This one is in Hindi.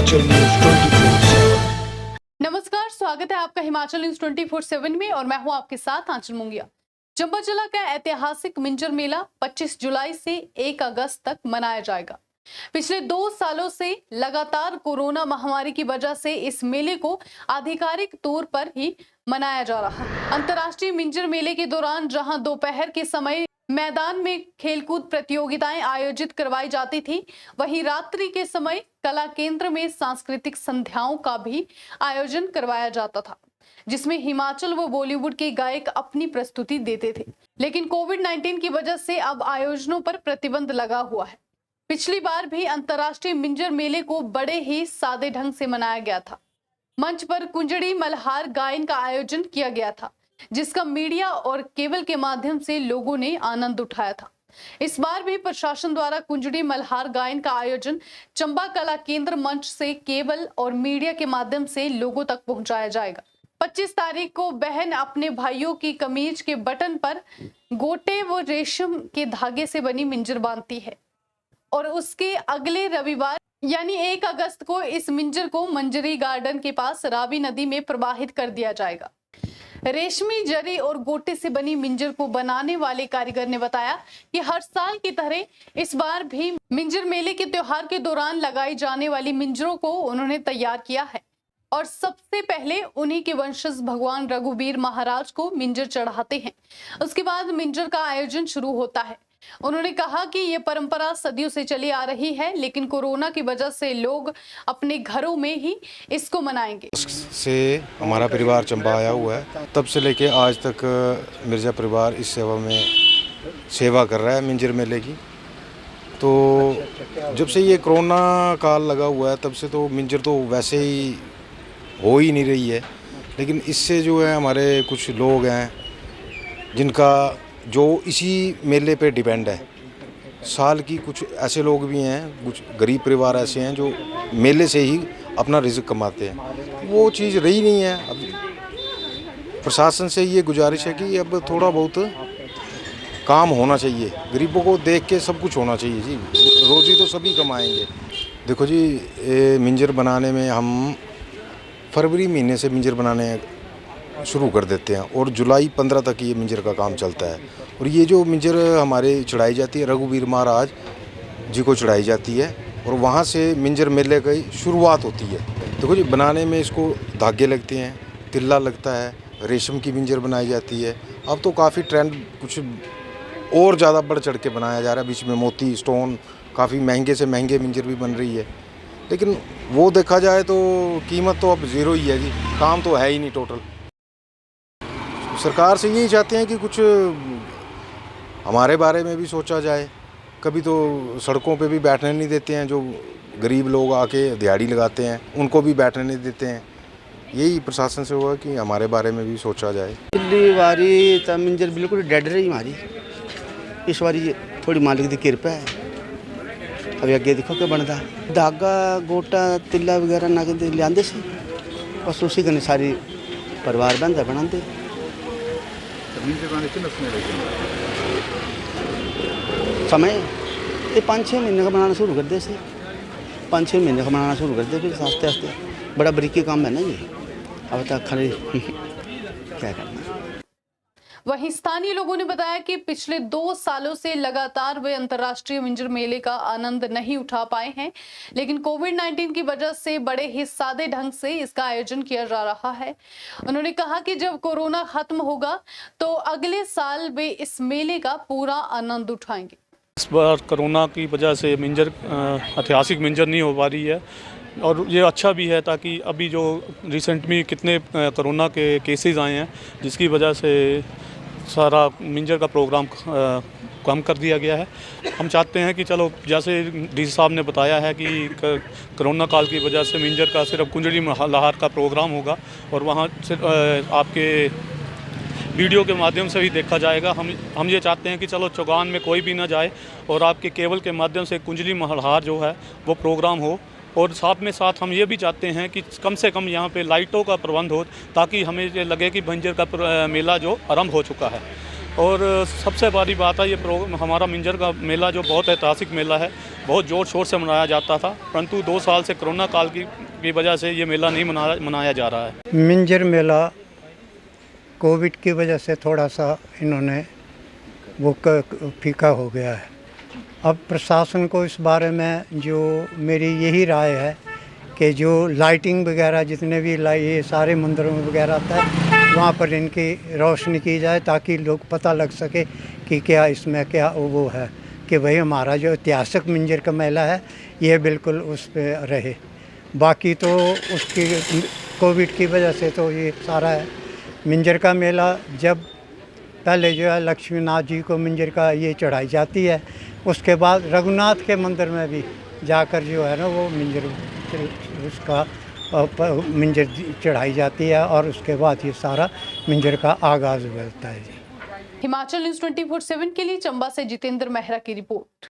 हिमाचल न्यूज 24/7। नमस्कार, स्वागत है आपका हिमाचल न्यूज 24/7 में और मैं हूं आपके साथ आंचल मुंगिया। चंबा जिला का ऐतिहासिक मिंजर मेला 25 जुलाई से 1 अगस्त तक मनाया जाएगा। पिछले 2 सालों से लगातार कोरोना महामारी की वजह से इस मेले को आधिकारिक तौर पर ही मनाया जा रहा है। अंतर्राष्ट्रीय मिंजर मेले के दौरान जहां दोपहर के समय मैदान में खेलकूद प्रतियोगिताएं आयोजित करवाई जाती थी, वहीं रात्रि के समय कला केंद्र में सांस्कृतिक संध्याओं का भी आयोजन करवाया जाता था, जिसमें हिमाचल व बॉलीवुड के गायक अपनी प्रस्तुति देते थे। लेकिन कोविड-19 की वजह से अब आयोजनों पर प्रतिबंध लगा हुआ है। पिछली बार भी अंतर्राष्ट्रीय मिंजर मेले को बड़े ही सादे ढंग से मनाया गया था। मंच पर कुंजड़ी मल्हार गायन का आयोजन किया गया था, जिसका मीडिया और केबल के माध्यम से लोगों ने आनंद उठाया था। इस बार भी प्रशासन द्वारा कुंजड़ी मल्हार गायन का आयोजन चंबा कला केंद्र मंच से केबल और मीडिया के माध्यम से लोगों तक पहुंचाया जाएगा। 25 तारीख को बहन अपने भाइयों की कमीज के बटन पर गोटे व रेशम के धागे से बनी मिंजर बांधती है और उसके अगले रविवार यानी 1 अगस्त को इस मिंजर को मंजरी गार्डन के पास रावी नदी में प्रवाहित कर दिया जाएगा। रेशमी जरी और गोटे से बनी मिंजर को बनाने वाले कारीगर ने बताया कि हर साल की तरह इस बार भी मिंजर मेले के त्योहार के दौरान लगाई जाने वाली मिंजरों को उन्होंने तैयार किया है और सबसे पहले उन्हीं के वंशज भगवान रघुवीर महाराज को मिंजर चढ़ाते हैं। उसके बाद मिंजर का आयोजन शुरू होता है। उन्होंने कहा कि ये परंपरा सदियों से चली आ रही है, लेकिन कोरोना की वजह से लोग अपने घरों में ही इसको मनाएंगे। से हमारा परिवार चंबा आया हुआ है, तब से लेके आज तक मिर्ज़ा परिवार इस सेवा में सेवा कर रहा है मिंजर मेले की। तो जब से ये कोरोना काल लगा हुआ है तब से तो मिंजर तो वैसे ही हो ही नहीं रही है, लेकिन इससे जो है हमारे कुछ लोग हैं जिनका जो इसी मेले पे डिपेंड है। साल की कुछ ऐसे लोग भी हैं, कुछ गरीब परिवार ऐसे हैं जो मेले से ही अपना रिज़्क कमाते हैं। वो चीज़ रही नहीं है। अब प्रशासन से ये गुजारिश है कि अब थोड़ा बहुत काम होना चाहिए। गरीबों को देख के सब कुछ होना चाहिए जी, रोज़ी तो सभी कमाएंगे। देखो जी, मिंजर बनाने में हम फरवरी महीने से मिंजर बनाने शुरू कर देते हैं और जुलाई 15 तक ये मिंजर का काम चलता है। और ये जो मिंजर हमारे चढ़ाई जाती है रघुवीर महाराज जी को चढ़ाई जाती है और वहाँ से मिंजर मेले की शुरुआत होती है। देखो जी, बनाने में इसको धागे लगते हैं, तिल्ला लगता है, रेशम की मिंजर बनाई जाती है। अब तो काफ़ी ट्रेंड कुछ और ज़्यादा बढ़ चढ़ के बनाया जा रहा है। बीच में मोती स्टोन काफ़ी महंगे से महंगे मिंजर भी बन रही है, लेकिन वो देखा जाए तो कीमत तो अब ज़ीरो ही है जी, काम तो है ही नहीं टोटल। सरकार से यही चाहते हैं कि कुछ हमारे बारे में भी सोचा जाए। कभी तो सड़कों पे भी बैठने नहीं देते हैं, जो गरीब लोग आके दिहाड़ी लगाते हैं उनको भी बैठने नहीं देते हैं। यही प्रशासन से हुआ कि हमारे बारे में भी सोचा जाए। पिछली बारी तो मिंजर बिल्कुल डेड रही हमारी, इस बारी थोड़ी मालिक की कृपा है। अभी अगे देखो क्या बनता। धागा गोटा तिल्ला वगैरह ना लिया से बस उसी कने सारी परिवार बंदा बनाते। समय ये 5-6 महीने का बनाना शुरू कर दे से 5-6 महीने का बनाना शुरू कर दे, फिर आस्ते आस्ते बड़ा बरीकी काम है ना ये। अब तक खाली क्या करना। वहीं स्थानीय लोगों ने बताया कि पिछले 2 सालों से लगातार वे अंतर्राष्ट्रीय मिंजर मेले का आनंद नहीं उठा पाए हैं, लेकिन कोविड-19 की वजह से बड़े ही सादे ढंग से इसका आयोजन किया जा रहा है। उन्होंने कहा कि जब कोरोना खत्म होगा तो अगले साल वे इस मेले का पूरा आनंद उठाएंगे। इस बार कोरोना की वजह से मिंजर ऐतिहासिक मिंजर नहीं हो पा रही है और ये अच्छा भी है, ताकि अभी जो रिसेंट में कितने कोरोना के केसेस आए हैं जिसकी वजह से सारा मिंजर का प्रोग्राम कम कर दिया गया है। हम चाहते हैं कि चलो, जैसे डी साहब ने बताया है कि कोरोना काल की वजह से मिंजर का सिर्फ कुंजड़ी मल्हार का प्रोग्राम होगा और वहाँ से आपके वीडियो के माध्यम से भी देखा जाएगा। हम ये चाहते हैं कि चलो चौगान में कोई भी ना जाए और आपके केबल के माध्यम से कुंजड़ी मल्हार जो है वो प्रोग्राम हो। और साथ में साथ हम ये भी चाहते हैं कि कम से कम यहाँ पे लाइटों का प्रबंध हो, ताकि हमें ये लगे कि मिंजर का मेला जो आरंभ हो चुका है। और सबसे बड़ी बात है हमारा मिंजर का मेला जो बहुत ऐतिहासिक मेला है, बहुत ज़ोर शोर से मनाया जाता था, परंतु 2 साल से कोरोना काल की वजह से ये मेला नहीं मनाया जा रहा है। मिंजर मेला कोविड की वजह से थोड़ा सा इन्होंने वो फीका हो गया है। अब प्रशासन को इस बारे में जो मेरी यही राय है कि जो लाइटिंग वगैरह जितने भी ये सारे मंदिरों वगैरह तक वहाँ पर इनकी रोशनी की जाए, ताकि लोग पता लग सके कि क्या इसमें क्या वो है कि भाई हमारा जो ऐतिहासिक मिंजर का मेला है ये बिल्कुल उस पर रहे। बाकी तो उसकी कोविड की वजह से तो ये सारा है। मिंजर का मेला जब पहले जो है लक्ष्मीनाथ जी को मिंजर का ये चढ़ाई जाती है, उसके बाद रघुनाथ के मंदिर में भी जाकर जो है ना वो मिंजर उसका मिंजर चढ़ाई जाती है और उसके बाद ये सारा मिंजर का आगाज़ होता है। हिमाचल न्यूज़ 24/7 के लिए चंबा से जितेंद्र मेहरा की रिपोर्ट।